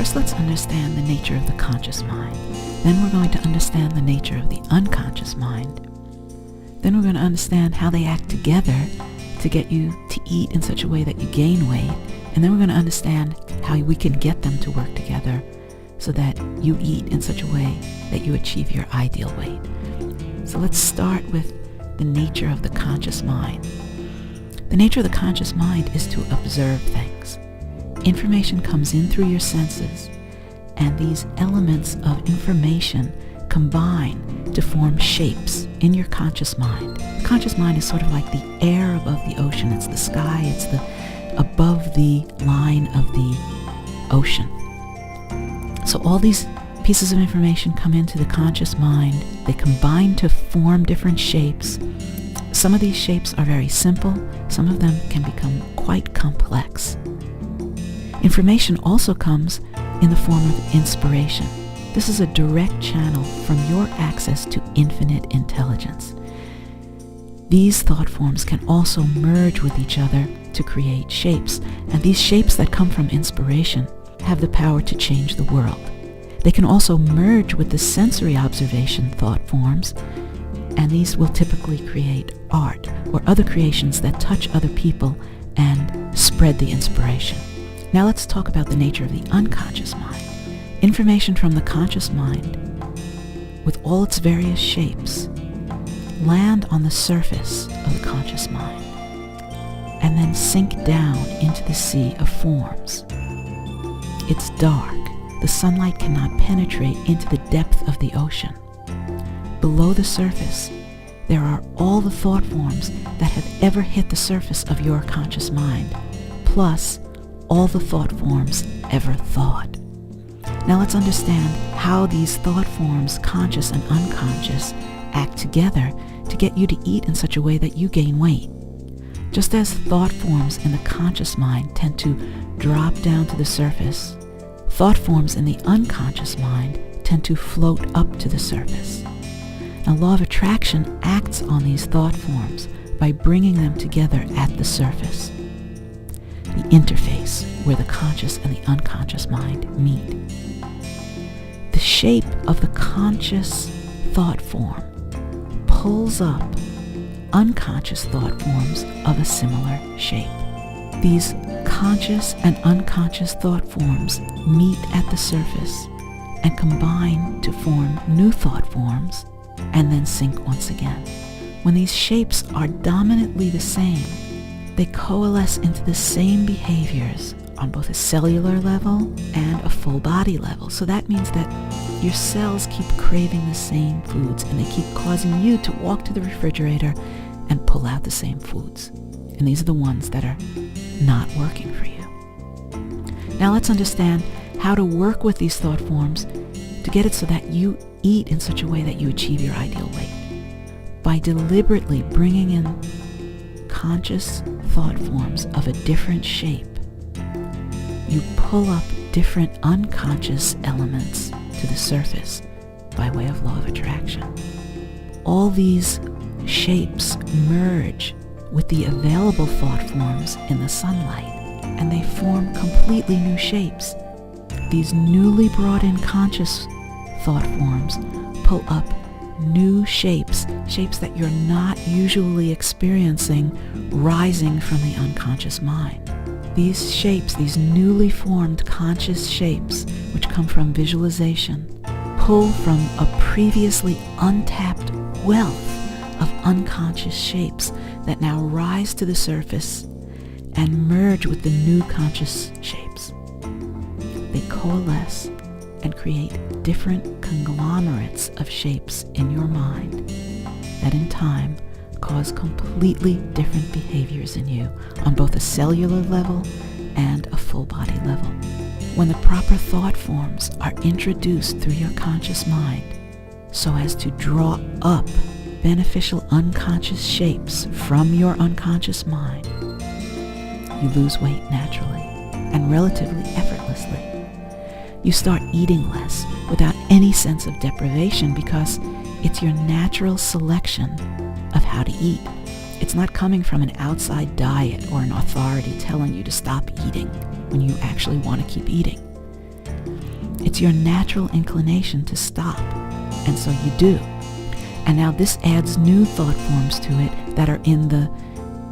First, let's understand the nature of the conscious mind. Then we're going to understand the nature of the unconscious mind. Then we're going to understand how they act together to get you to eat in such a way that you gain weight. And then we're going to understand how we can get them to work together so that you eat in such a way that you achieve your ideal weight. So let's start with the nature of the conscious mind. The nature of the conscious mind is to observe things. Information comes in through your senses, and these elements of information combine to form shapes in your conscious mind. The conscious mind is sort of like the air above the ocean. It's the sky, it's the above the line of the ocean. So all these pieces of information come into the conscious mind. They combine to form different shapes. Some of these shapes are very simple. Some of them can become quite complex. Information also comes in the form of inspiration. This is a direct channel from your access to infinite intelligence. These thought forms can also merge with each other to create shapes, and these shapes that come from inspiration have the power to change the world. They can also merge with the sensory observation thought forms, and these will typically create art or other creations that touch other people and spread the inspiration. Now let's talk about the nature of the unconscious mind. Information from the conscious mind, with all its various shapes, land on the surface of the conscious mind and then sink down into the sea of forms. It's dark. The sunlight cannot penetrate into the depth of the ocean. Below the surface, there are all the thought forms that have ever hit the surface of your conscious mind, plus all the thought forms ever thought. Now let's understand how these thought forms, conscious and unconscious, act together to get you to eat in such a way that you gain weight. Just as thought forms in the conscious mind tend to drop down to the surface, thought forms in the unconscious mind tend to float up to the surface. Now, law of attraction acts on these thought forms by bringing them together at the surface, the interface where the conscious and the unconscious mind meet. The shape of the conscious thought form pulls up unconscious thought forms of a similar shape. These conscious and unconscious thought forms meet at the surface and combine to form new thought forms and then sink once again. When these shapes are dominantly the same, they coalesce into the same behaviors on both a cellular level and a full body level. So that means that your cells keep craving the same foods, and they keep causing you to walk to the refrigerator and pull out the same foods. And these are the ones that are not working for you. Now let's understand how to work with these thought forms to get it so that you eat in such a way that you achieve your ideal weight. By deliberately bringing in conscious thought forms of a different shape, you pull up different unconscious elements to the surface by way of law of attraction. All these shapes merge with the available thought forms in the sunlight, and they form completely new shapes. These newly brought in conscious thought forms pull up new shapes that you're not usually experiencing rising from the unconscious mind. These shapes, these newly formed conscious shapes, which come from visualization, pull from a previously untapped wealth of unconscious shapes that now rise to the surface and merge with the new conscious shapes. They coalesce and create different conglomerates of shapes in your mind that in time cause completely different behaviors in you on both a cellular level and a full body level. When the proper thought forms are introduced through your conscious mind so as to draw up beneficial unconscious shapes from your unconscious mind, you lose weight naturally and relatively effortlessly. You start eating less without any sense of deprivation because it's your natural selection of how to eat. It's not coming from an outside diet or an authority telling you to stop eating when you actually want to keep eating. It's your natural inclination to stop, and so you do. And now this adds new thought forms to it that are in the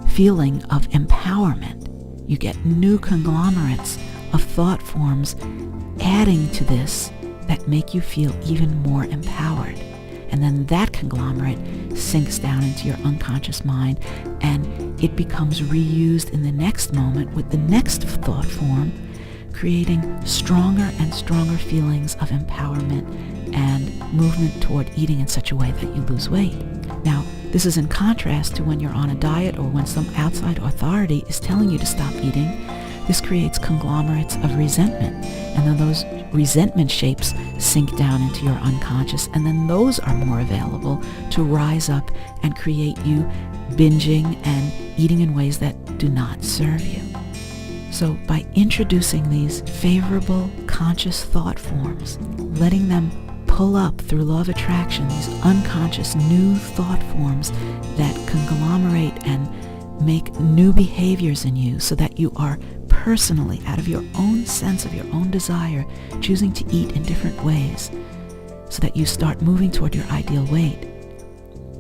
feeling of empowerment. You get new conglomerates of thought forms adding to this that make you feel even more empowered. And then that conglomerate sinks down into your unconscious mind, and it becomes reused in the next moment with the next thought form, creating stronger and stronger feelings of empowerment and movement toward eating in such a way that you lose weight. Now, this is in contrast to when you're on a diet or when some outside authority is telling you to stop eating. This creates conglomerates of resentment, and then those resentment shapes sink down into your unconscious, and then those are more available to rise up and create you binging and eating in ways that do not serve you. So by introducing these favorable conscious thought forms, letting them pull up through law of attraction, these unconscious new thought forms that conglomerate and make new behaviors in you so that you are personally, out of your own sense of your own desire, choosing to eat in different ways so that you start moving toward your ideal weight.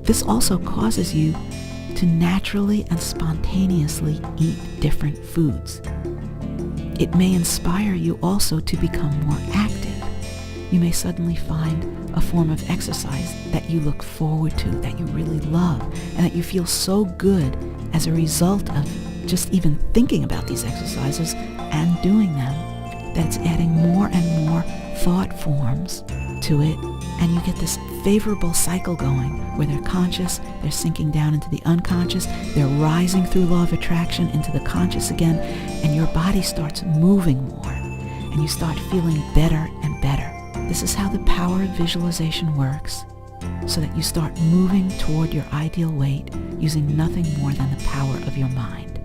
This also causes you to naturally and spontaneously eat different foods. It may inspire you also to become more active. You may suddenly find a form of exercise that you look forward to, that you really love, and that you feel so good as a result of just even thinking about these exercises and doing them, that it's adding more and more thought forms to it, and you get this favorable cycle going where they're conscious, they're sinking down into the unconscious, they're rising through law of attraction into the conscious again, and your body starts moving more, and you start feeling better and better. This is how the power of visualization works, so that you start moving toward your ideal weight using nothing more than the power of your mind.